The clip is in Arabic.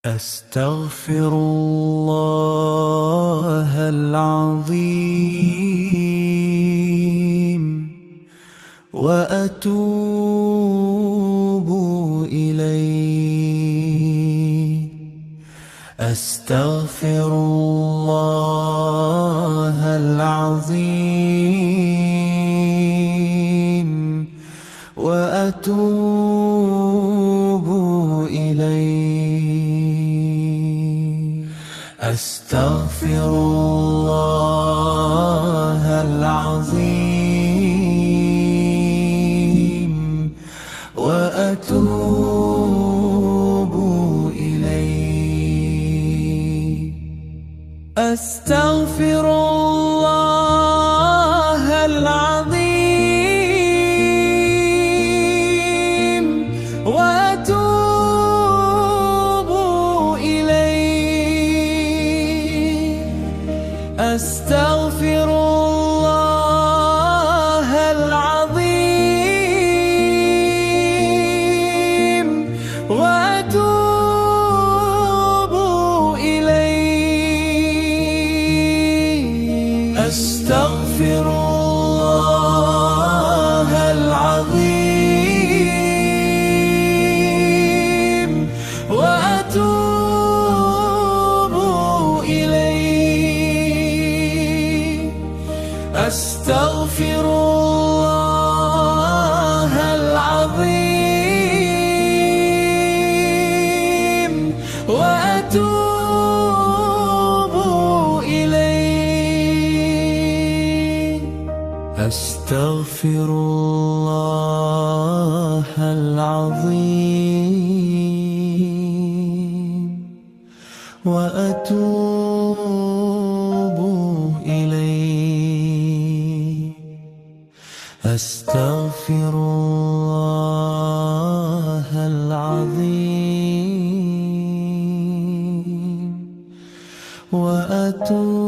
أستغفر الله العظيم وأتوب إليه. أستغفر الله العظيم وأتوب إليه. أستغفر الله العظيم وأتوب إليه. أستغفر الله العظيم وأتوب إليه. أستغفر الله العظيم وأتوب إليه. أستغفر الله العظيم وأتوب إليه. أستغفر الله العظيم وأتوب إليه. أستغفر الله العظيم وأتوب إليه. أستغفر الله العظيم وأتوب